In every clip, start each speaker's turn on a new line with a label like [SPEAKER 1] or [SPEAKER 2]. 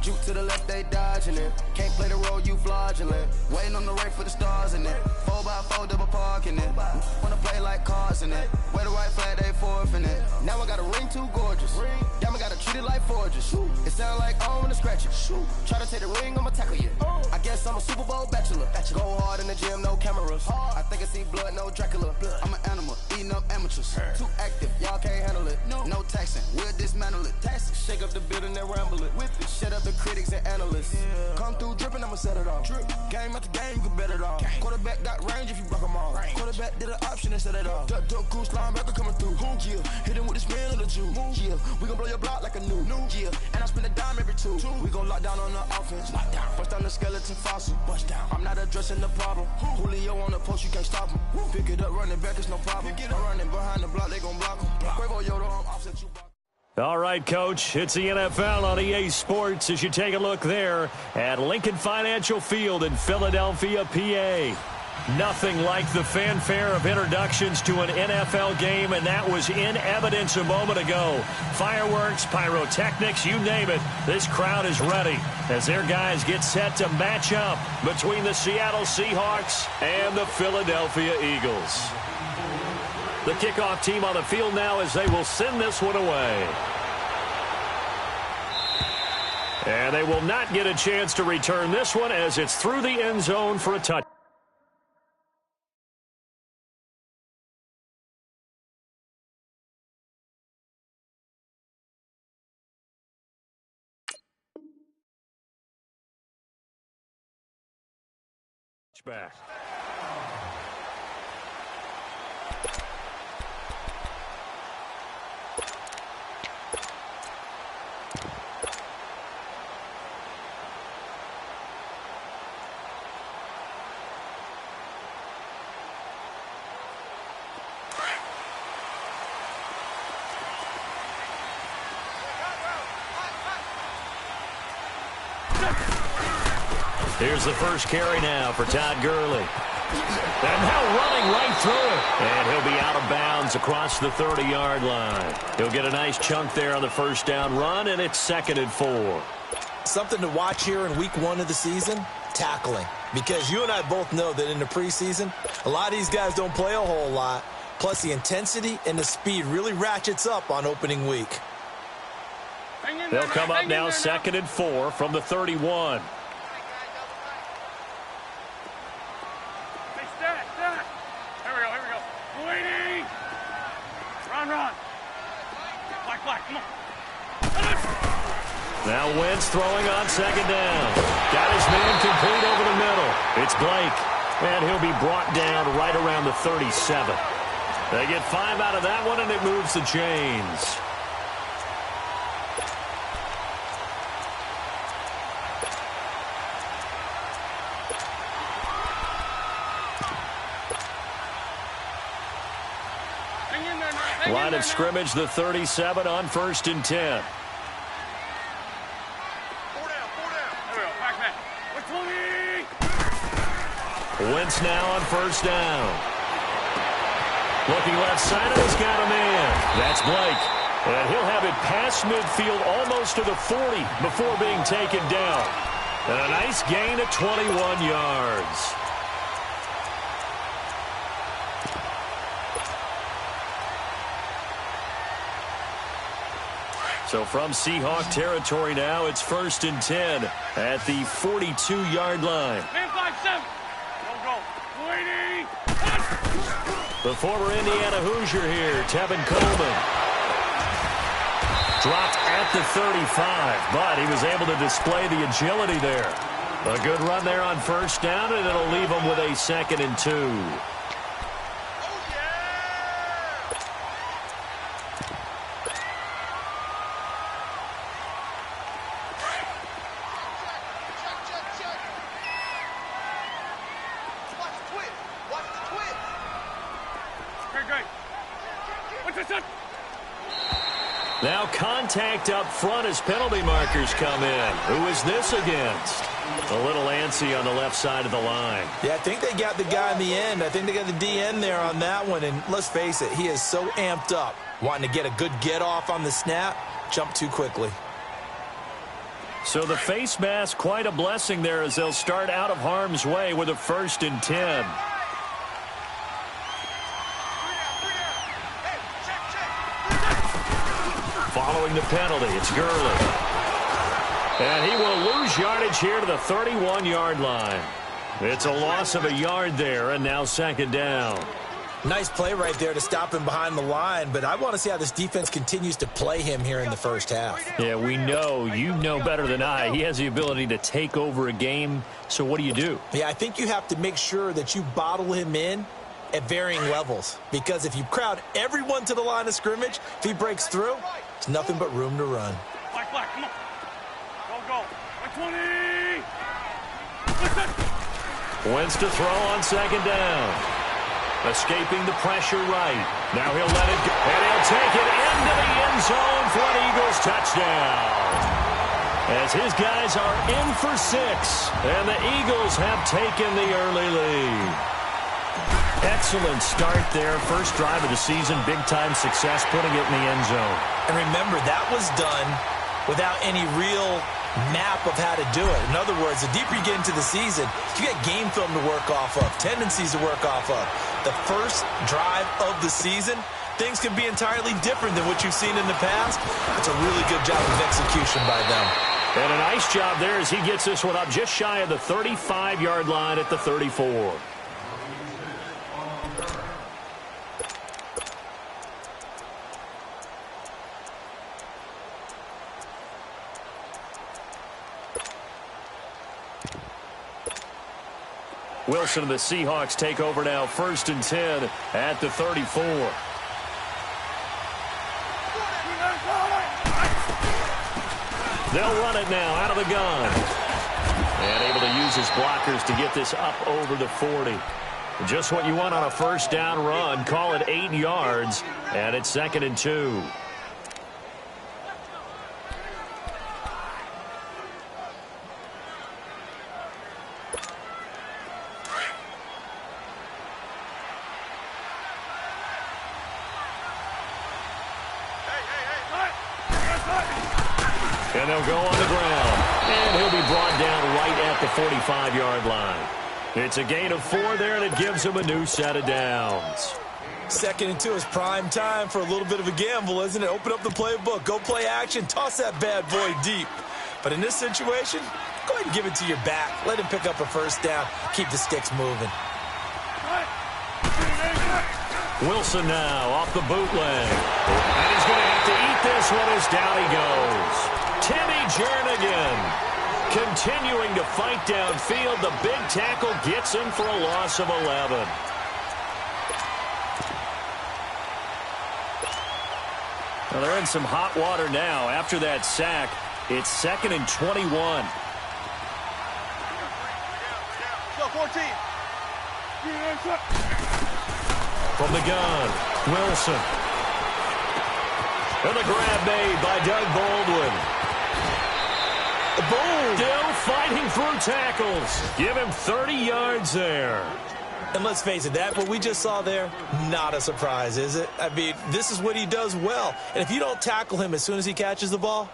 [SPEAKER 1] Shoot to the left, they dodging it. Can't play the role, you fraudulent. Waiting on the race for the stars in it. 4x4 double parking it. Wanna play like cars in it. Wear the white flag, they forfeit it. Now I got a ring too gorgeous. Y'all gotta treat it like forges. It sound like I wanna scratch it. Try to take the ring, I'ma tackle you. I guess I'm a Super Bowl bachelor. Go hard in the gym, no cameras. I think I see blood, no Dracula. I'm an animal, eating up amateurs. Too active, y'all can't handle it. No taxing, we'll dismantle it. Shake up the building and ramble it. Whip it, shut up the critics and analysts. Come through dripping, I'ma set it off. Game after game, you can bet it off. Quarterback got range if you block them all. Quarterback did an option and set it off. Duck goose linebacker coming through. Yeah, hit him with the spin of the Jew. Yeah, we gon' blow your block like a new. Yeah, and I spend a dime every two. We gon' lock down on the offense. Bust down the skeleton fossil. Bust down. I'm not addressing the problem. Julio on the post, you can't stop him. Pick it up, running back, it's no problem. I'm running behind the block, they gon' block him. Quavo Yoda, I'm offset you.
[SPEAKER 2] All right, Coach, it's the NFL on EA Sports as you take a look there at Lincoln Financial Field in Philadelphia, PA. Nothing like the fanfare of introductions to an NFL game, and that was in evidence a moment ago. Fireworks, pyrotechnics, you name it. This crowd is ready as their guys get set to match up between the Seattle Seahawks and the Philadelphia Eagles. The kickoff team on the field now as they will send this one away. And they will not get a chance to return this one as it's through the end zone for a touchdown. Back. Here's the first carry now for Todd Gurley. And now running right through it. And he'll be out of bounds across the 30-yard line. He'll get a nice chunk there on the first down run, and it's 2nd and 4.
[SPEAKER 3] Something to watch here in week 1 of the season, tackling. Because you and I both know that in the preseason, a lot of these guys don't play a whole lot. Plus, the intensity and the speed really ratchets up on opening week.
[SPEAKER 2] They'll come up now 2nd and 4 from the 31. Now Wentz throwing on 2nd down. Got his man complete over the middle. It's Blake. And he'll be brought down right around the 37. They get 5 out of that one, and it moves the chains. Line of scrimmage, the 37 on 1st and 10. Wentz now on 1st down. Looking left side, and he's got a man. That's Blake. And he'll have it past midfield almost to the 40 before being taken down. And a nice gain of 21 yards. So from Seahawk territory now, it's 1st and 10 at the 42-yard line.
[SPEAKER 4] Man 5-7. Go.
[SPEAKER 2] The former Indiana Hoosier here, Tevin Coleman. Dropped at the 35, but he was able to display the agility there. A good run there on 1st down, and it'll leave him with a 2nd and 2. Now contact up front as penalty markers come in. Who is this against? A little antsy on the left side of the line.
[SPEAKER 3] Yeah, I think they got the guy in the end. I think they got the DN there on that one. And let's face it, he is so amped up. Wanting to get a good get off on the snap, jump too quickly.
[SPEAKER 2] So the face mask, quite a blessing there as they'll start out of harm's way with a 1st and 10. Following the penalty, it's Gurley. And he will lose yardage here to the 31-yard line. It's a loss of a yard there, and now 2nd down.
[SPEAKER 3] Nice play right there to stop him behind the line, but I want to see how this defense continues to play him here in the first half.
[SPEAKER 2] Yeah, we know. You know better than I. He has the ability to take over a game, so what do you do?
[SPEAKER 3] Yeah, I think you have to make sure that you bottle him in at varying levels, because if you crowd everyone to the line of scrimmage, if he breaks through, it's nothing but room to run.
[SPEAKER 4] Black, come on. Go. 20.
[SPEAKER 2] Wentz to throw on 2nd down. Escaping the pressure right. Now he'll let it go. And he'll take it into the end zone for an Eagles touchdown. As his guys are in for 6. And the Eagles have taken the early lead. Excellent start there. First drive of the season. Big-time success putting it in the end zone.
[SPEAKER 3] And remember, that was done without any real map of how to do it. In other words, the deeper you get into the season, you get game film to work off of, tendencies to work off of. The first drive of the season, things can be entirely different than what you've seen in the past. It's a really good job of execution by them.
[SPEAKER 2] And a nice job there as he gets this one up just shy of the 35-yard line at the 34. Wilson and the Seahawks take over now, 1st and 10 at the 34. They'll run it now out of the gun. And able to use his blockers to get this up over the 40. Just what you want on a 1st down run. Call it 8 yards, and it's 2nd and 2. And they'll go on the ground. And he'll be brought down right at the 45-yard line. It's a gain of 4 there, and it gives him a new set of downs.
[SPEAKER 3] 2nd and 2 is prime time for a little bit of a gamble, isn't it? Open up the playbook, go play action, toss that bad boy deep. But in this situation, go ahead and give it to your back. Let him pick up a 1st down. Keep the sticks moving.
[SPEAKER 2] Wilson now off the bootleg. And he's going to have to eat this one as down he goes. Timmy Jernigan continuing to fight downfield. The big tackle gets him for a loss of 11. Well, they're in some hot water now. After that sack, it's 2nd and 21.
[SPEAKER 4] Go, 14.
[SPEAKER 2] From the gun, Wilson. And the grab made by Doug Baldwin. Still fighting through tackles. Give him 30 yards there.
[SPEAKER 3] And let's face it, that what we just saw there, not a surprise, is it? I mean, this is what he does well. And if you don't tackle him as soon as he catches the ball,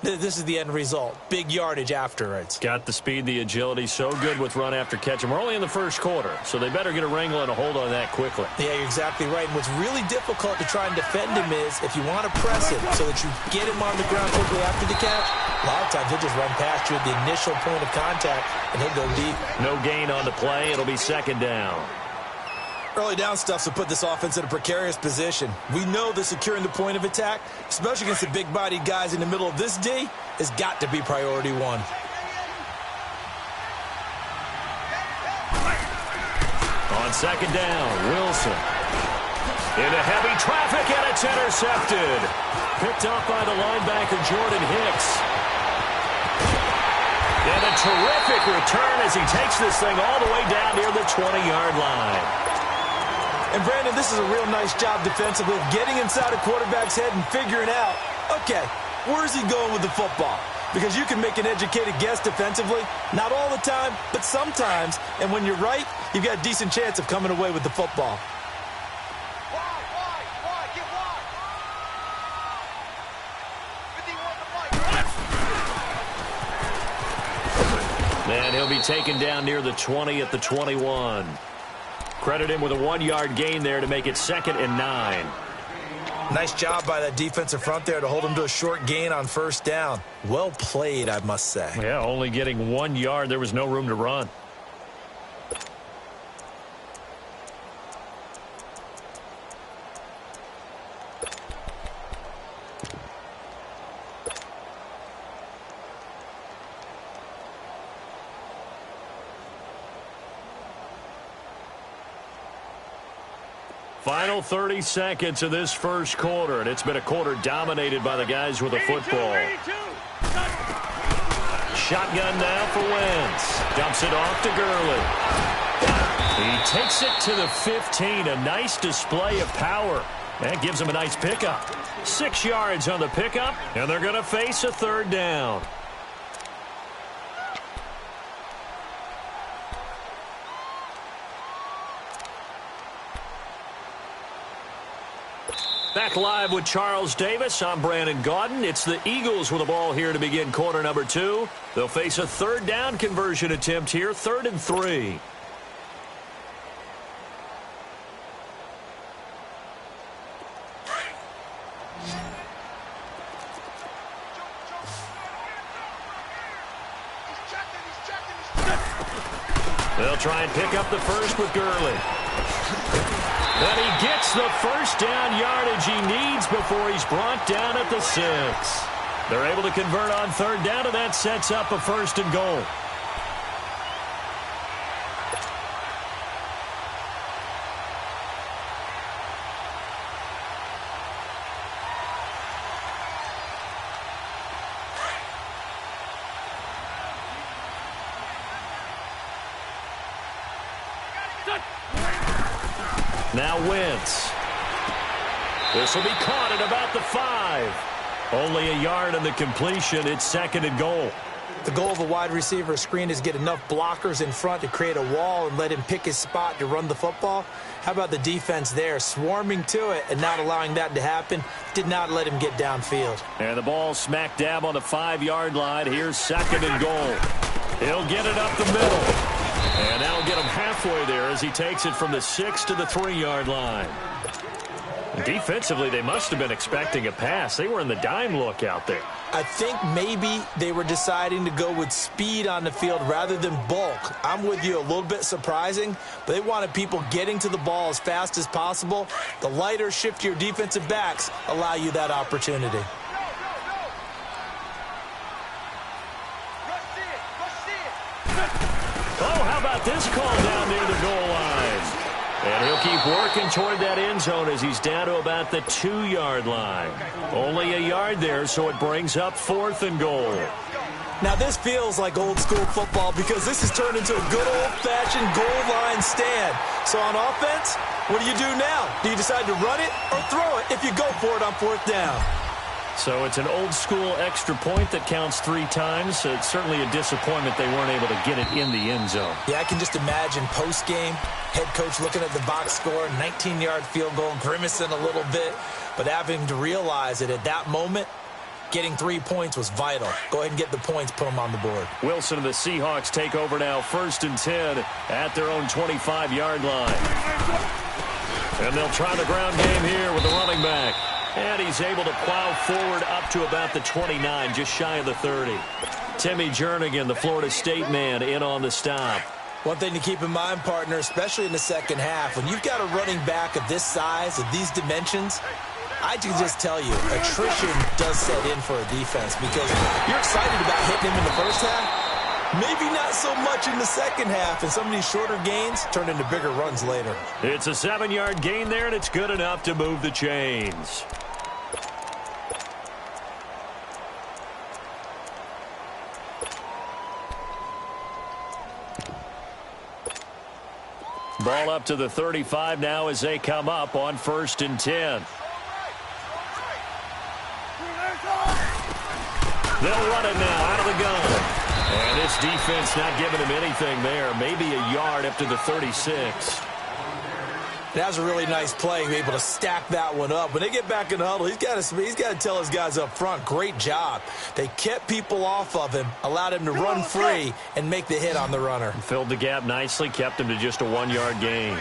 [SPEAKER 3] this is the end result. Big yardage afterwards.
[SPEAKER 2] Got the speed, the agility, so good with run after catch. And we're only in the 1st quarter, so they better get a wrangle and a hold on that quickly.
[SPEAKER 3] Yeah, you're exactly right. And what's really difficult to try and defend him is if you want to press him so that you get him on the ground quickly after the catch, a lot of times he'll just run past you at the initial point of contact, and he'll go deep.
[SPEAKER 2] No gain on the play. It'll be 2nd down.
[SPEAKER 3] Early down stuff to put this offense in a precarious position. We know that securing the point of attack, especially against the big-bodied guys in the middle of this D, has got to be priority 1.
[SPEAKER 2] On 2nd down, Wilson. Into heavy traffic, and it's intercepted. Picked up by the linebacker, Jordan Hicks. And a terrific return as he takes this thing all the way down near the 20-yard line.
[SPEAKER 3] And, Brandon, this is a real nice job defensively of getting inside a quarterback's head and figuring out, okay, where's he going with the football? Because you can make an educated guess defensively, not all the time, but sometimes. And when you're right, you've got a decent chance of coming away with the football.
[SPEAKER 2] And he'll be taken down near the 20 at the 21. Credit him with a 1-yard gain there to make it 2nd and 9.
[SPEAKER 3] Nice job by that defensive front there to hold him to a short gain on 1st down. Well played, I must say.
[SPEAKER 2] Yeah, only getting 1 yard. There was no room to run. Final 30 seconds of this first quarter, and it's been a quarter dominated by the guys with the football. Shotgun now for Wentz. Dumps it off to Gurley. He takes it to the 15. A nice display of power. That gives him a nice pickup. 6 yards on the pickup, and they're going to face a 3rd down. Back live with Charles Davis. I'm Brandon Gaudin. It's the Eagles with the ball here to begin quarter number 2. They'll face a 3rd down conversion attempt here, 3rd and 3. They'll try and pick up the first with Gurley. And he gets the 1st down yardage he needs before he's brought down at the 6. They're able to convert on 3rd down, and that sets up a 1st and goal. Now Wentz. This will be caught at about the 5. Only a yard on the completion. It's 2nd and goal.
[SPEAKER 3] The goal of a wide receiver screen is get enough blockers in front to create a wall and let him pick his spot to run the football. How about the defense there, swarming to it and not allowing that to happen? Did not let him get downfield.
[SPEAKER 2] And the ball smack dab on the 5-yard line. Here's 2nd and goal. He'll get it up the middle. And that'll get him halfway there as he takes it from the 6 to the 3-yard line. Defensively, they must have been expecting a pass. They were in the dime look out there.
[SPEAKER 3] I think maybe they were deciding to go with speed on the field rather than bulk. I'm with you, a little bit surprising, but they wanted people getting to the ball as fast as possible. The lighter, shiftier defensive backs allow you that opportunity.
[SPEAKER 2] Oh, how about this call down near the goal line? And he'll keep working toward that end zone as he's down to about the 2-yard line. Only a yard there, so it brings up 4th and goal.
[SPEAKER 3] Now, this feels like old-school football because this has turned into a good old-fashioned goal line stand. So on offense, what do you do now? Do you decide to run it or throw it if you go for it on 4th down?
[SPEAKER 2] So it's an old-school extra point that counts 3 times. So it's certainly a disappointment they weren't able to get it in the end zone.
[SPEAKER 3] Yeah, I can just imagine post-game, head coach looking at the box score, 19-yard field goal, grimacing a little bit, but having to realize that at that moment, getting 3 points was vital. Go ahead and get the points, put them on the board.
[SPEAKER 2] Wilson and the Seahawks take over now, 1st and 10 at their own 25-yard line. And they'll try the ground game here with the running back. And he's able to plow forward up to about the 29, just shy of the 30. Timmy Jernigan, the Florida State man, in on the stop.
[SPEAKER 3] One thing to keep in mind, partner, especially in the second half, when you've got a running back of this size, of these dimensions, I can just tell you, attrition does set in for a defense because you're excited about hitting him in the first half. Maybe not so much in the second half, and some of these shorter gains turn into bigger runs later.
[SPEAKER 2] It's a 7-yard gain there, and it's good enough to move the chains. Ball up to the 35 now as they come up on 1st and 10. They'll run it now out of the gun. And this defense not giving him anything there. Maybe a yard up to the 36.
[SPEAKER 3] That was a really nice play, able to stack that one up. When they get back in the huddle, he's got to tell his guys up front, great job. They kept people off of him, allowed him to run free and make the hit on the runner.
[SPEAKER 2] Filled the gap nicely, kept him to just a 1-yard gain.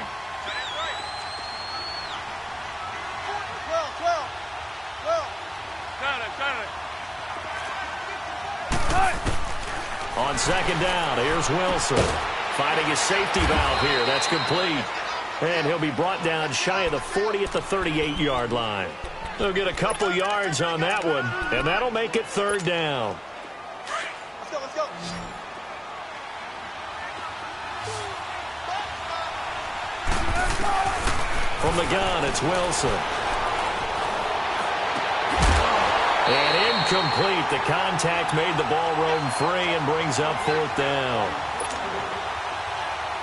[SPEAKER 2] On second down, here's Wilson. Finding his safety valve here. That's complete. And he'll be brought down shy of the 40 at the 38-yard line. They'll get a couple yards on that one, and that'll make it third down.
[SPEAKER 4] Let's go, let's go.
[SPEAKER 2] From the gun, it's Wilson. And incomplete. The contact made the ball roam free and brings up fourth down.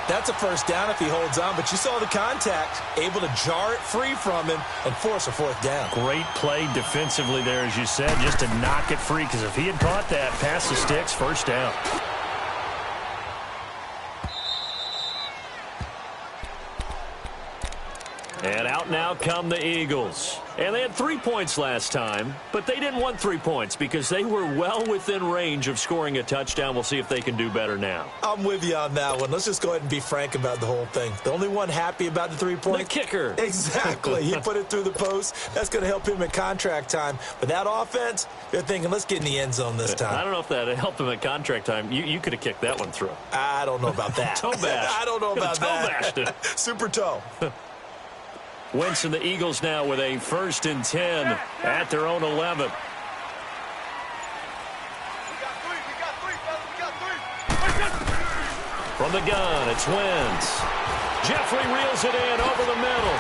[SPEAKER 3] That's a first down if he holds on, but you saw the contact, able to jar it free from him and force a fourth down.
[SPEAKER 2] Great play defensively there, as you said, just to knock it free, because if he had caught that, past the sticks, first down. And out now come the Eagles. And they had 3 points last time, but they didn't want 3 points because they were well within range of scoring a touchdown. We'll see if they can do better now.
[SPEAKER 3] I'm with you on that one. Let's just go ahead and be frank about the whole thing. The only one happy about the 3 points?
[SPEAKER 2] The kicker.
[SPEAKER 3] Exactly. He put it through the post. That's going to help him in contract time. But that offense, they're thinking, let's get in the end zone this time.
[SPEAKER 2] I don't know if that helped him at contract time. You could have kicked that one through.
[SPEAKER 3] I don't know about that.
[SPEAKER 2] Toe bash.
[SPEAKER 3] I don't know about
[SPEAKER 2] toe
[SPEAKER 3] that.
[SPEAKER 2] Bashed it.
[SPEAKER 3] Super toe.
[SPEAKER 2] Wentz and the Eagles now with a 1st and 10 at their own 11. From the gun, it's Wentz. Jeffrey reels it in over the middle.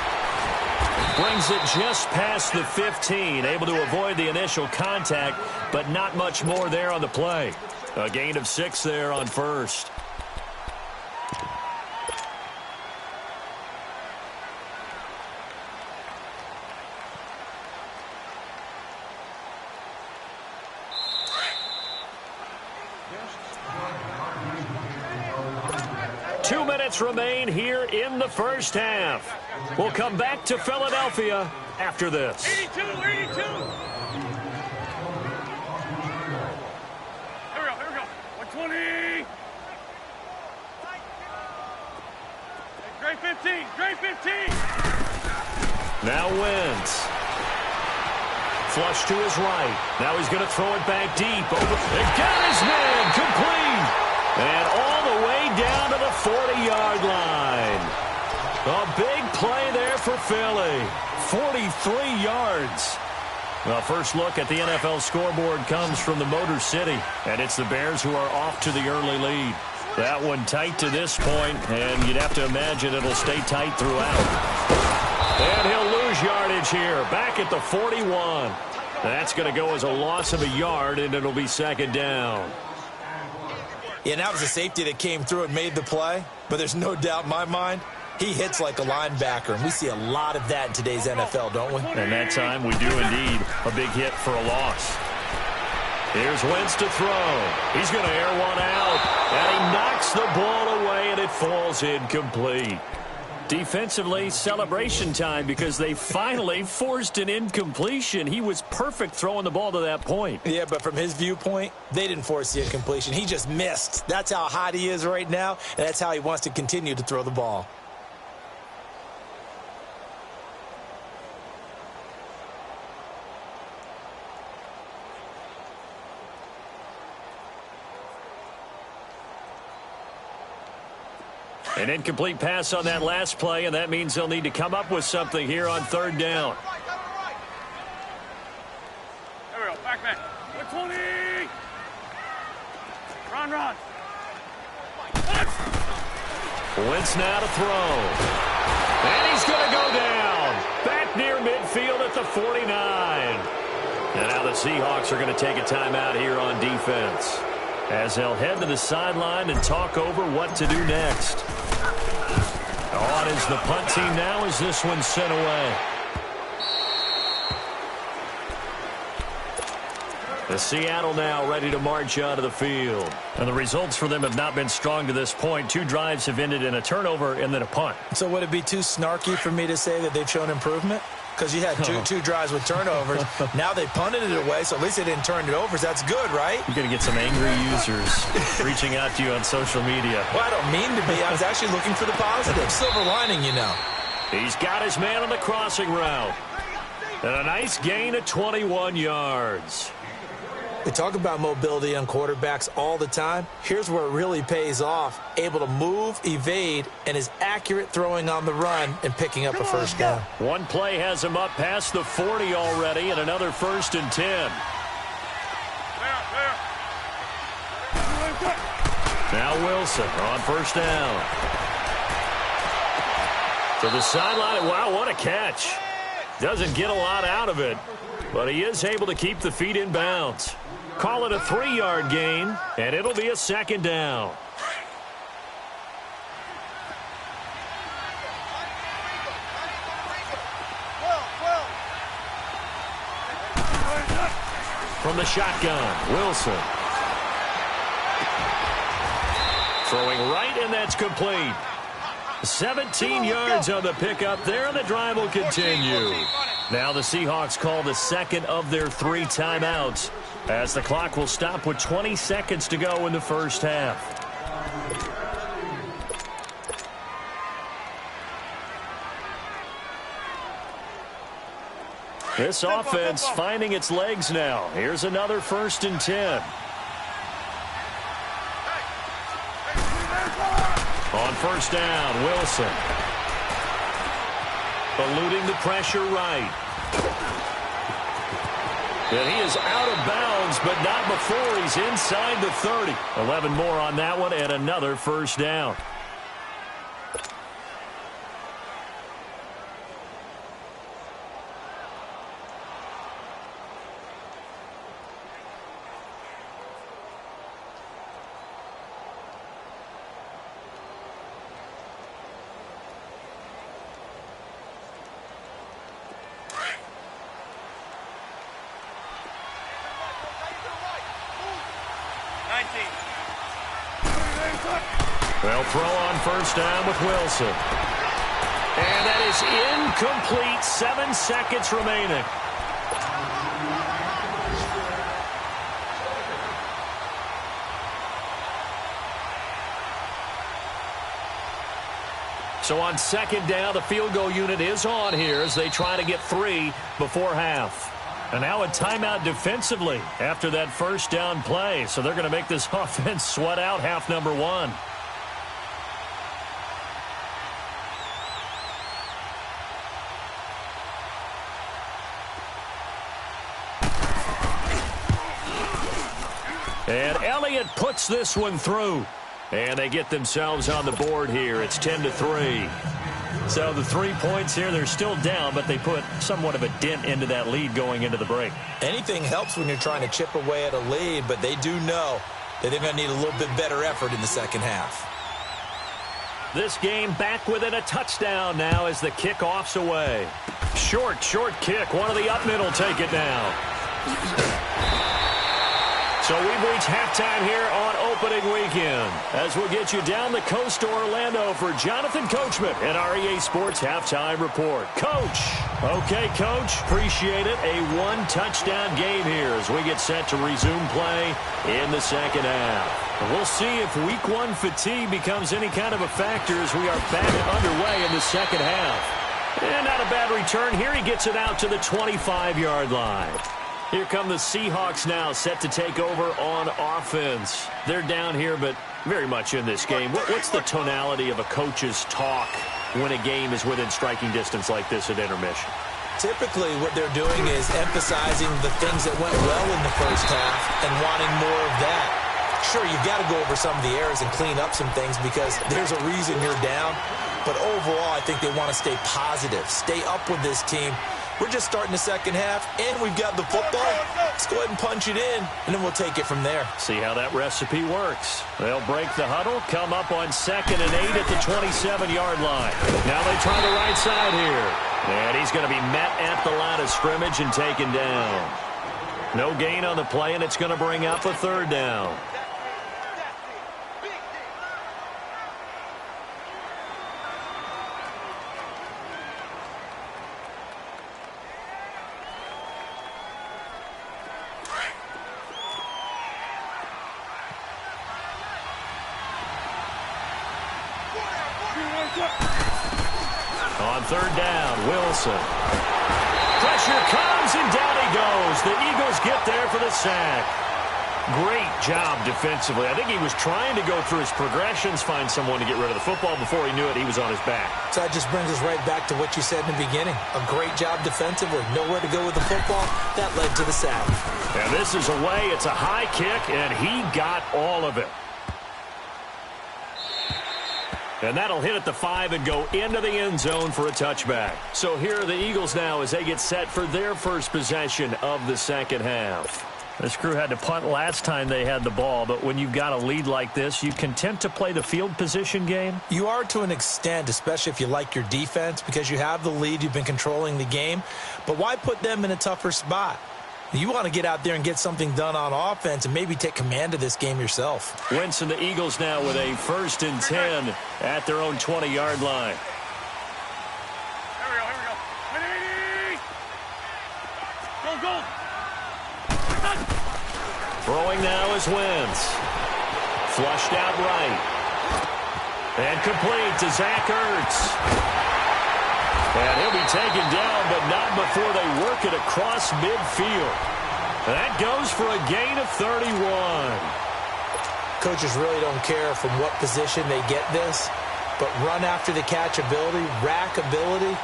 [SPEAKER 2] Brings it just past the 15. Able to avoid the initial contact, but not much more there on the play. A gain of 6 there on first. Remain here in the first half. We'll come back to Philadelphia after this.
[SPEAKER 4] 82, 82. Here we go. 120. Great 15, great 15.
[SPEAKER 2] Now Wentz. Flush to his right. Now he's going to throw it back deep. They got his man complete. And all the way down to the 40-yard line. A big play there for Philly. 43 yards. Well, first look at the NFL scoreboard comes from the Motor City. And it's the Bears who are off to the early lead. That one tight to this point, and you'd have to imagine it'll stay tight throughout. And he'll lose yardage here. Back at the 41. That's going to go as a loss of a yard, and it'll be second down.
[SPEAKER 3] Yeah, and that was a safety that came through and made the play. But there's no doubt in my mind, he hits like a linebacker. And we see a lot of that in today's NFL, don't we?
[SPEAKER 2] And that time we do indeed. A big hit for a loss. Here's Wentz to throw. He's going to air one out. And he knocks the ball away, and it falls incomplete. Defensively, celebration time because they finally forced an incompletion. He was perfect throwing the ball to that point.
[SPEAKER 3] Yeah, but from his viewpoint, they didn't force the incompletion. He just missed. That's how hot he is right now, and that's how he wants to continue to throw the ball.
[SPEAKER 2] An incomplete pass on that last play, and that means they'll need to come up with something here on third down.
[SPEAKER 4] There we go. Back. 120. Run.
[SPEAKER 2] Wentz now to throw. And he's going to go down. Back near midfield at the 49. And now the Seahawks are going to take a timeout here on defense, as they'll head to the sideline and talk over what to do next. On is the punt team now as this one's sent away. The Seattle now ready to march out of the field. And the results for them have not been strong to this point. 2 drives have ended in a turnover and then a punt.
[SPEAKER 3] So would it be too snarky for me to say that they've shown improvement? Because you had two drives with turnovers. Now they punted it away, so at least they didn't turn it over. So that's good, right?
[SPEAKER 2] You're going to get some angry users reaching out to you on social media.
[SPEAKER 3] Well, I don't mean to be. I was actually looking for the positive. Silver lining, you know.
[SPEAKER 2] He's got his man on the crossing route. And a nice gain of 21 yards.
[SPEAKER 3] We talk about mobility on quarterbacks all the time. Here's where it really pays off. Able to move, evade, and is accurate throwing on the run and picking up a first down.
[SPEAKER 2] One play has him up past the 40 already and another 1st and 10. Now Wilson on 1st down. To the sideline. Wow, what a catch. Doesn't get a lot out of it, but he is able to keep the feet in bounds. Call it a 3-yard gain, and it'll be a 2nd down. From the shotgun, Wilson. Throwing right, and that's complete. 17 yards on the pickup there, and the drive will continue. Now the Seahawks call the 2nd of their 3 timeouts, as the clock will stop with 20 seconds to go in the first half. This offense finding its legs now. Here's another 1st and 10. On 1st down, Wilson. Eluding the pressure right. And he is out of bounds, but not before he's inside the 30. 11 more on that one and another 1st down. They'll throw on 1st down with Wilson. And that is incomplete. 7 seconds remaining. So on 2nd down, the field goal unit is on here as they try to get 3 before half. And now a timeout defensively after that 1st down play. So they're going to make this offense sweat out half number 1. And Elliott puts this one through. And they get themselves on the board here. It's 10-3. So the 3 points here, they're still down, but they put somewhat of a dent into that lead going into the break.
[SPEAKER 3] Anything helps when you're trying to chip away at a lead, but they do know that they're going to need a little bit better effort in the second half.
[SPEAKER 2] This game back within a touchdown now as the kickoff's away. Short kick. One of the up middle take it now. So we've reached halftime here on opening weekend as we'll get you down the coast to Orlando for Jonathan Coachman at our EA Sports Halftime Report. Coach. Okay, Coach. Appreciate it. A 1-touchdown game here as we get set to resume play in the second half. And we'll see if Week 1 fatigue becomes any kind of a factor as we are back underway in the second half. And not a bad return here. He gets it out to the 25-yard line. Here come the Seahawks now, set to take over on offense. They're down here, but very much in this game. What's the tonality of a coach's talk when a game is within striking distance like this at intermission?
[SPEAKER 3] Typically, what they're doing is emphasizing the things that went well in the first half and wanting more of that. Sure, you've got to go over some of the errors and clean up some things because there's a reason you're down. But overall, I think they want to stay positive, stay up with this team. We're just starting the second half, and we've got the football. Let's go ahead and punch it in, and then we'll take it from there.
[SPEAKER 2] See how that recipe works. They'll break the huddle, come up on 2nd and 8 at the 27-yard line. Now they try the right side here. And he's going to be met at the line of scrimmage and taken down. No gain on the play, and it's going to bring up a third down. On third down, Wilson. Pressure comes, and down he goes. The Eagles get there for the sack. Great job defensively. I think he was trying to go through his progressions, find someone to get rid of the football. Before he knew it, he was on his back.
[SPEAKER 3] So that just brings us right back to what you said in the beginning. A great job defensively. Nowhere to go with the football. That led to the sack.
[SPEAKER 2] And this is away. It's a high kick, and he got all of it. And that'll hit at the 5 and go into the end zone for a touchback. So here are the Eagles now as they get set for their first possession of the second half. This crew had to punt last time they had the ball, but when you've got a lead like this, you content to play the field position game?
[SPEAKER 3] You are to an extent, especially if you like your defense, because you have the lead, you've been controlling the game. But why put them in a tougher spot? You want to get out there and get something done on offense and maybe take command of this game yourself.
[SPEAKER 2] Wentz and the Eagles now with a 1st and 10 at their own 20-yard line.
[SPEAKER 4] Here we go. Ready? Go.
[SPEAKER 2] Throwing now is Wentz. Flushed out right. And complete to Zach Ertz. And he'll be taken down, but not before they work it across midfield. That goes for a gain of 31.
[SPEAKER 3] Coaches really don't care from what position they get this, but run after the catch ability, rack ability,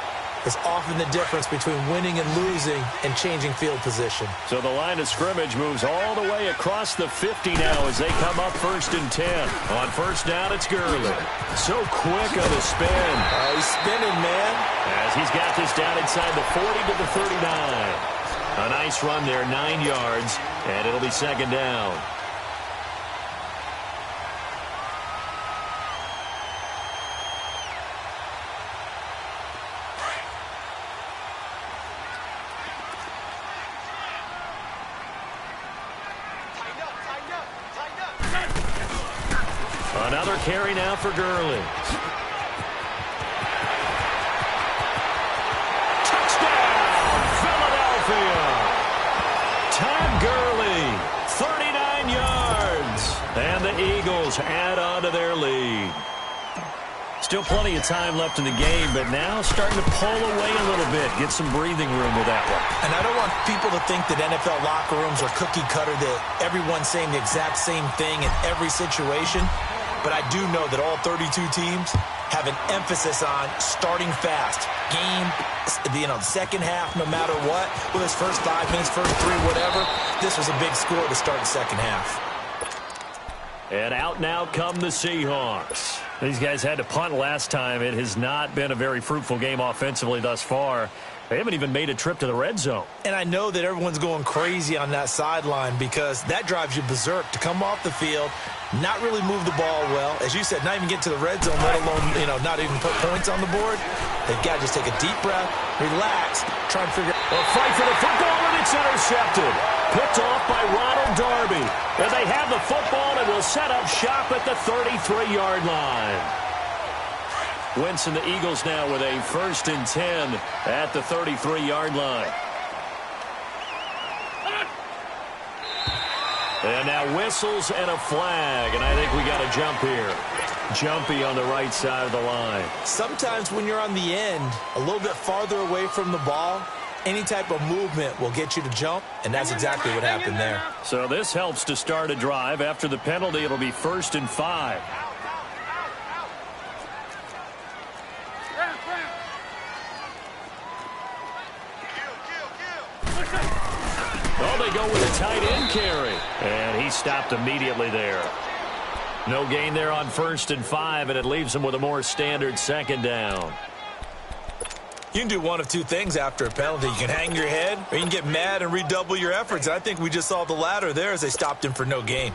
[SPEAKER 3] is often the difference between winning and losing and changing field position.
[SPEAKER 2] So the line of scrimmage moves all the way across the 50 now as they come up 1st and 10. On 1st down, it's Gurley. So quick on the spin.
[SPEAKER 3] He's spinning, man.
[SPEAKER 2] As he's got this down inside the 40 to the 39. A nice run there, 9 yards, and it'll be 2nd down. Another carry now for Gurley. Touchdown, Philadelphia. Todd Gurley, 39 yards. And the Eagles add on to their lead. Still plenty of time left in the game, but now starting to pull away a little bit. Get some breathing room with that one.
[SPEAKER 3] And I don't want people to think that NFL locker rooms are cookie cutter, that everyone's saying the exact same thing in every situation. But I do know that all 32 teams have an emphasis on starting fast. Game, the second half, no matter what. Whether it's first 5 minutes, first 3, whatever. This was a big score to start the second half.
[SPEAKER 2] And out now come the Seahawks. These guys had to punt last time. It has not been a very fruitful game offensively thus far. They haven't even made a trip to the red zone.
[SPEAKER 3] And I know that everyone's going crazy on that sideline because that drives you berserk to come off the field, not really move the ball well. As you said, not even get to the red zone, let alone, not even put points on the board. They've got to just take a deep breath, relax, try and figure out.
[SPEAKER 2] A fight for the football, and it's intercepted. Picked off by Ronald Darby. And they have the football and will set up shop at the 33-yard line. Wentz and the Eagles now with a 1st and 10 at the 33-yard line. And now whistles and a flag, and I think we got a jump here. Jumpy on the right side of the line.
[SPEAKER 3] Sometimes when you're on the end, a little bit farther away from the ball, any type of movement will get you to jump, and that's exactly what happened there.
[SPEAKER 2] So this helps to start a drive. After the penalty, it'll be 1st and 5. Oh, they go with a tight end carry. And he stopped immediately there. No gain there on 1st and 5, and it leaves him with a more standard 2nd down.
[SPEAKER 3] You can do one of two things after a penalty. You can hang your head, or you can get mad and redouble your efforts. And I think we just saw the latter there as they stopped him for no gain.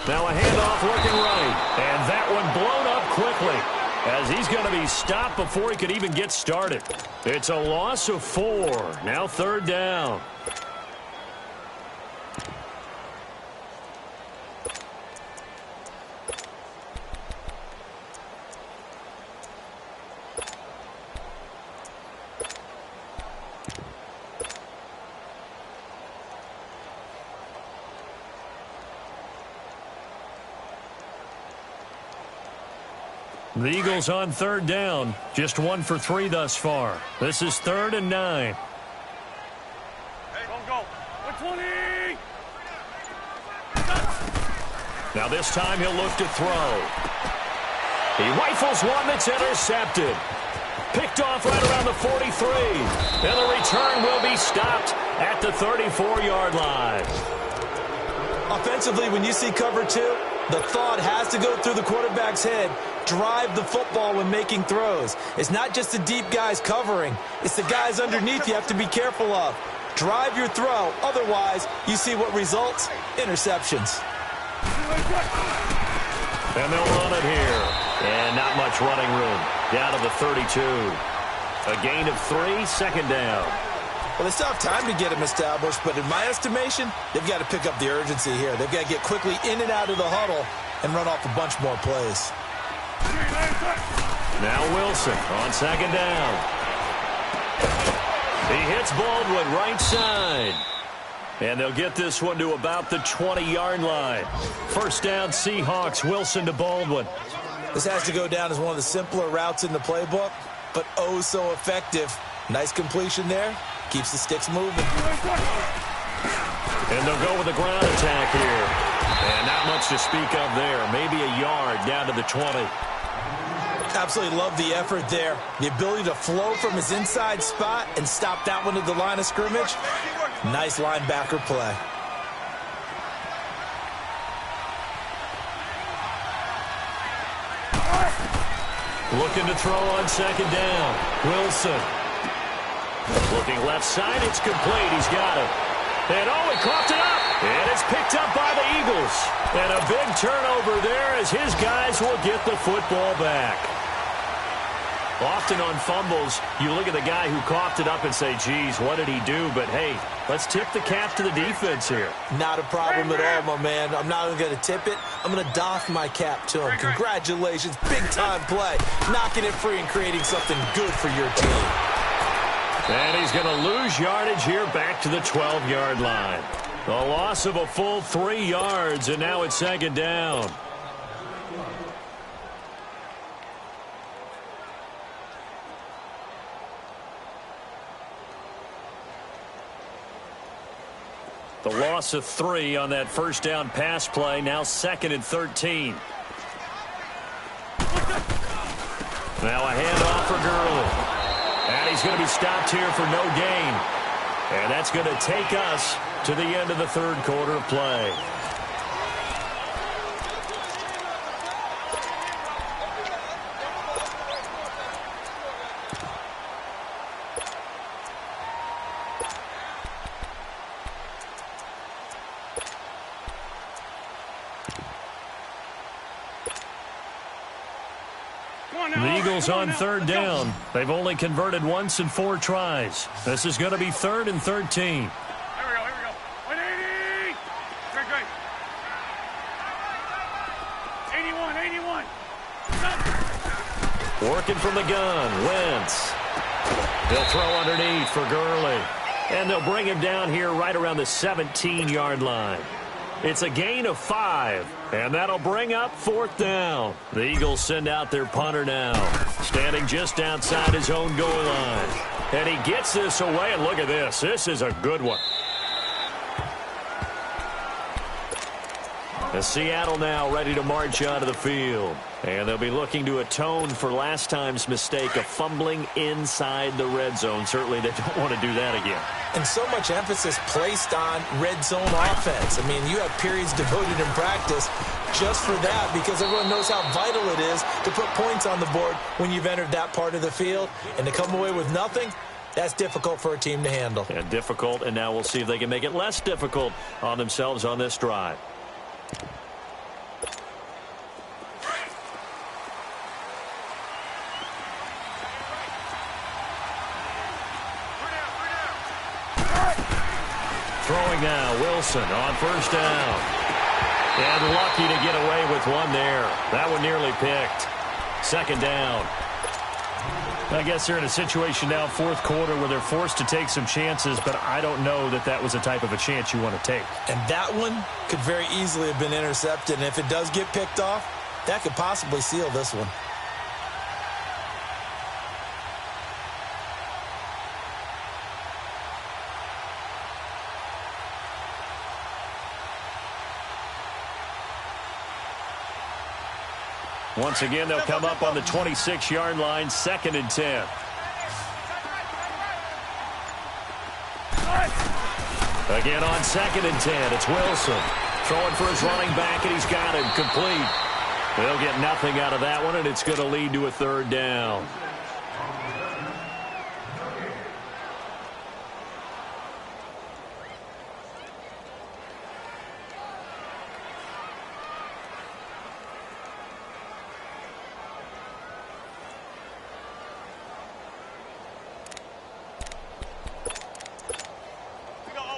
[SPEAKER 2] Now a handoff looking right. And that one blown up quickly as he's going to be stopped before he could even get started. It's a loss of 4. Now 3rd down. The Eagles on 3rd down. Just 1 for 3 thus far. This is 3rd and 9.
[SPEAKER 4] Hey, go. 120!
[SPEAKER 2] Now this time he'll look to throw. He rifles one that's intercepted. Picked off right around the 43. And the return will be stopped at the 34-yard line.
[SPEAKER 3] Offensively, when you see cover 2, the thought has to go through the quarterback's head. Drive the football when making throws. It's not just the deep guys covering. It's the guys underneath you have to be careful of. Drive your throw. Otherwise, you see what results? Interceptions.
[SPEAKER 2] And they'll run it here. And not much running room. Down to the 32. A gain of 3, 2nd down.
[SPEAKER 3] Well, they still have time to get him established, but in my estimation, they've got to pick up the urgency here. They've got to get quickly in and out of the huddle and run off a bunch more plays.
[SPEAKER 2] Now Wilson on 2nd down. He hits Baldwin right side. And they'll get this one to about the 20-yard line. 1st down Seahawks. Wilson to Baldwin.
[SPEAKER 3] This has to go down as one of the simpler routes in the playbook, but oh so effective. Nice completion there. Keeps the sticks moving.
[SPEAKER 2] And they'll go with the ground attack here. And not much to speak of there. Maybe a yard down to the 20.
[SPEAKER 3] Absolutely love the effort there. The ability to flow from his inside spot and stop that one at the line of scrimmage. Nice linebacker play.
[SPEAKER 2] Looking to throw on 2nd down. Wilson. Looking left side. It's complete. He's got it. And oh, he coughed it up. And it's picked up by the Eagles. And a big turnover there as his guys will get the football back. Often on fumbles, you look at the guy who coughed it up and say, geez, what did he do? But, hey, let's tip the cap to the defense here.
[SPEAKER 3] Not a problem at all, my man. I'm not even going to tip it. I'm going to doff my cap to him. Congratulations. Big-time play. Knocking it free and creating something good for your team.
[SPEAKER 2] And he's going to lose yardage here back to the 12-yard line. A loss of a full 3 yards, and now it's 2nd down. The loss of 3 on that 1st down pass play. Now 2nd and 13. Now a handoff for Gurley. And he's going to be stopped here for no gain. And that's going to take us to the end of the 3rd quarter of play. The Eagles on 3rd down. They've only converted once in 4 tries. This is going to be 3rd and 13.
[SPEAKER 4] Here we go. 180! Great. 81. Stop.
[SPEAKER 2] Working from the gun, Wentz. He'll throw underneath for Gurley. And they'll bring him down here right around the 17-yard line. It's a gain of 5, and that'll bring up 4th down. The Eagles send out their punter now, standing just outside his own goal line. And he gets this away, and look at this. This is a good one. And Seattle now ready to march onto the field. And they'll be looking to atone for last time's mistake of fumbling inside the red zone. Certainly they don't want to do that again.
[SPEAKER 3] And so much emphasis placed on red zone offense. I mean, you have periods devoted in practice just for that because everyone knows how vital it is to put points on the board when you've entered that part of the field. And to come away with nothing, that's difficult for a team to handle.
[SPEAKER 2] And difficult, and now we'll see if they can make it less difficult on themselves on this drive. Throwing now, Wilson on first down. And lucky to get away with one there. That one nearly picked. Second down. I guess they're in a situation now, fourth quarter, where they're forced to take some chances, but I don't know that that was the type of a chance you want to take.
[SPEAKER 3] And that one could very easily have been intercepted, and if it does get picked off, that could possibly seal this one.
[SPEAKER 2] Once again, they'll come up on the 26-yard line, 2nd and 10. Again on 2nd and 10, it's Wilson. Throwing for his running back, and he's got him complete. They'll get nothing out of that one, and it's going to lead to a 3rd down.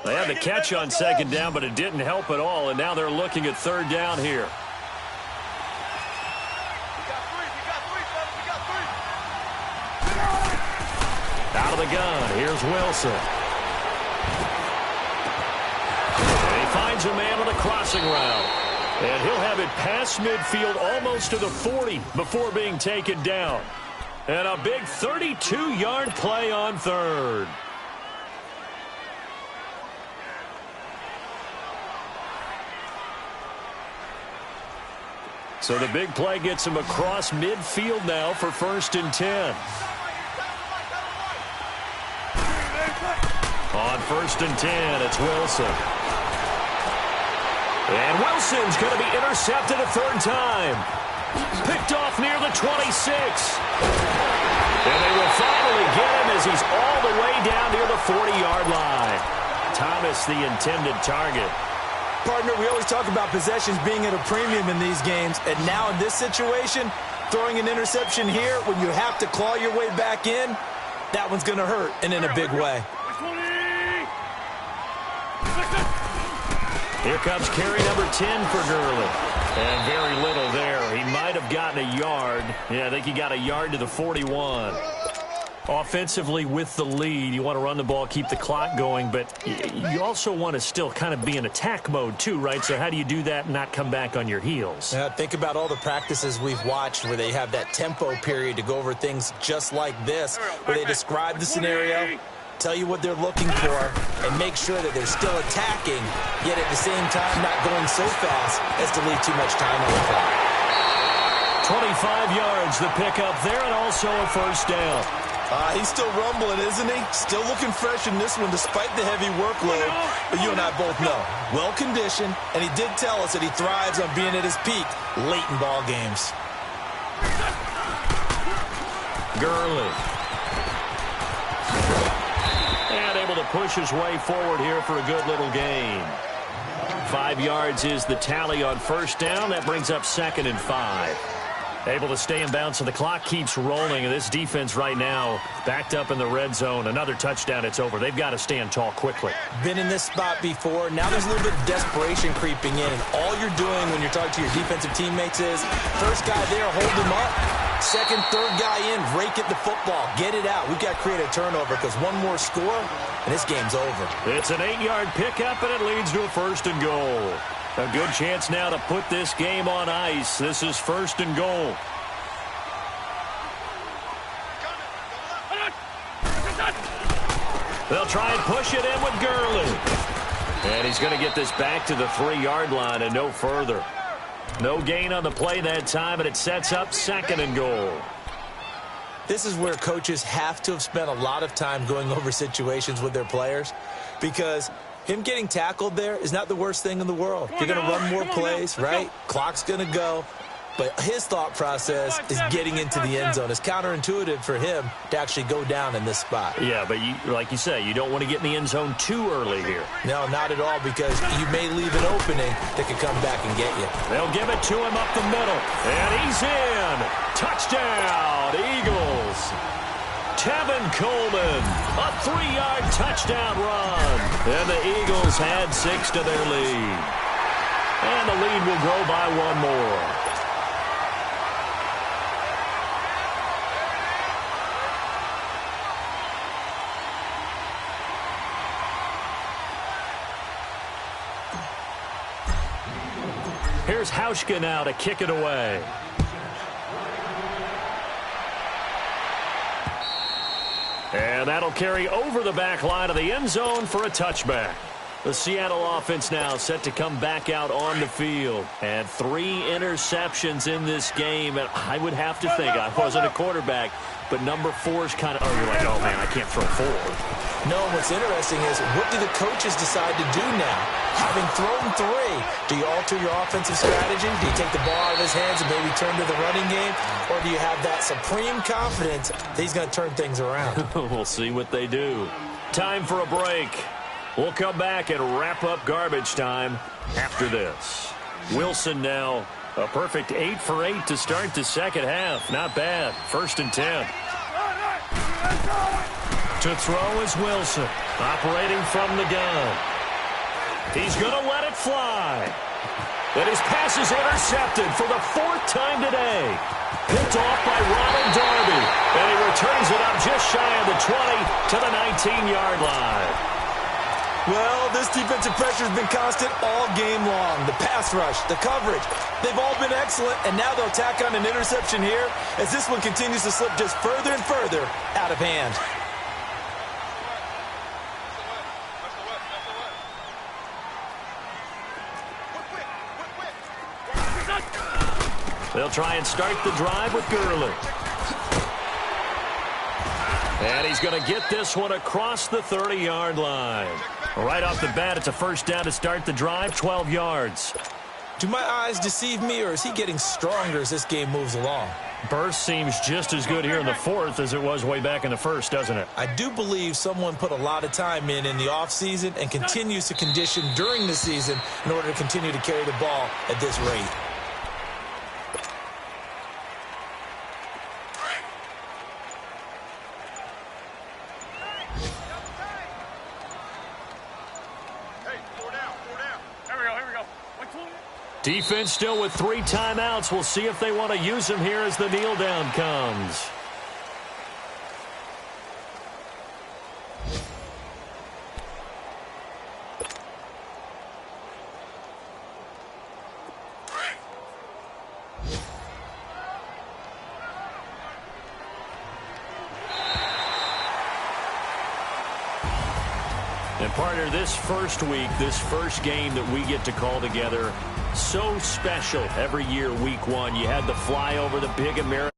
[SPEAKER 2] They had the catch on 2nd down, but it didn't help at all, and now they're looking at 3rd down here. Out of the gun, here's Wilson. And he finds a man on the crossing route. And he'll have it past midfield almost to the 40 before being taken down. And a big 32-yard play on 3rd. So the big play gets him across midfield now for 1st and 10. On 1st and 10, it's Wilson. And Wilson's going to be intercepted a 3rd time. Picked off near the 26. And they will finally get him as he's all the way down near the 40-yard line. Thomas, the intended target.
[SPEAKER 3] Partner, we always talk about possessions being at a premium in these games, and now in this situation, throwing an interception here when you have to claw your way back in, that one's going to hurt, and in a big way.
[SPEAKER 2] Here comes carry number 10 for Gurley. And very little there. He might have gotten a yard. Yeah, I think he got a yard to the 41. Offensively with the lead, you want to run the ball, keep the clock going, but you also want to still kind of be in attack mode too, right? So how do you do that and not come back on your heels?
[SPEAKER 3] Think about all the practices we've watched where they have that tempo period to go over things just like this, where they describe the scenario, tell you what they're looking for, and make sure that they're still attacking, yet at the same time not going so fast as to leave too much time on the clock.
[SPEAKER 2] 25 yards the pickup there, and also a 1st down.
[SPEAKER 3] He's still rumbling, isn't he? Still looking fresh in this one despite the heavy workload. But you and I both know, well-conditioned, and he did tell us that he thrives on being at his peak late in ball games.
[SPEAKER 2] Gurley. And able to push his way forward here for a good little gain. 5 yards is the tally on 1st down. That brings up 2nd and 5. Able to stay in bounds, so the clock keeps rolling. And this defense right now backed up in the red zone. Another touchdown, it's over. They've got to stand tall quickly.
[SPEAKER 3] Been in this spot before. Now there's a little bit of desperation creeping in. And all you're doing when you're talking to your defensive teammates is, first guy there, hold him up. Second, third guy in, rake at the football. Get it out. We've got to create a turnover because one more score, and this game's over.
[SPEAKER 2] It's an 8-yard pickup, and it leads to a 1st and goal. A good chance now to put this game on ice. This is 1st and goal. They'll try and push it in with Gurley. And he's going to get this back to the 3-yard line and no further. No gain on the play that time, and it sets up 2nd and goal.
[SPEAKER 3] This is where coaches have to have spent a lot of time going over situations with their players, because him getting tackled there is not the worst thing in the world. You're going to run more plays, right? Clock's going to go. But his thought process is getting into the end zone. It's counterintuitive for him to actually go down in this spot.
[SPEAKER 2] Yeah, but like you say, you don't want to get in the end zone too early here.
[SPEAKER 3] No, not at all, because you may leave an opening that could come back and get you.
[SPEAKER 2] They'll give it to him up the middle. And he's in. Touchdown, Eagles. Tevin Coleman, a 3-yard touchdown run. And the Eagles add 6 to their lead. And the lead will grow by 1 more. Here's Hauschka now to kick it away. And that'll carry over the back line of the end zone for a touchback. The Seattle offense now set to come back out on the field. And 3 interceptions in this game. And I would have to think, I wasn't a quarterback, but number 4 is kind of, oh, you're like, oh, man, I can't throw 4.
[SPEAKER 3] No, what's interesting is what do the coaches decide to do now? Having thrown 3, do you alter your offensive strategy? Do you take the ball out of his hands and maybe turn to the running game? Or do you have that supreme confidence that he's going to turn things around?
[SPEAKER 2] We'll see what they do. Time for a break. We'll come back and wrap up garbage time after this. Wilson now, a perfect 8 for 8 to start the second half. Not bad. 1st and 10. To throw is Wilson, operating from the gun. He's going to let it fly. And his pass is intercepted for the 4th time today. Picked off by Ronald Darby. And he returns it up just shy of the 20 to the 19-yard line.
[SPEAKER 3] Well, this defensive pressure has been constant all game long. The pass rush, the coverage, they've all been excellent, and now they'll tack on an interception here as this one continues to slip just further and further out of hand.
[SPEAKER 2] They'll try and start the drive with Gurley. And he's going to get this one across the 30-yard line. Right off the bat, it's a 1st down to start the drive, 12 yards.
[SPEAKER 3] Do my eyes deceive me, or is he getting stronger as this game moves along?
[SPEAKER 2] Burst seems just as good here in the 4th as it was way back in the 1st, doesn't it?
[SPEAKER 3] I do believe someone put a lot of time in the offseason and continues to condition during the season in order to continue to carry the ball at this rate.
[SPEAKER 2] Defense still with 3 timeouts. We'll see if they want to use them here as the kneel down comes. And partner, this first week, this first game that we get to call together, so special every year, week 1. You had the fly over the big American.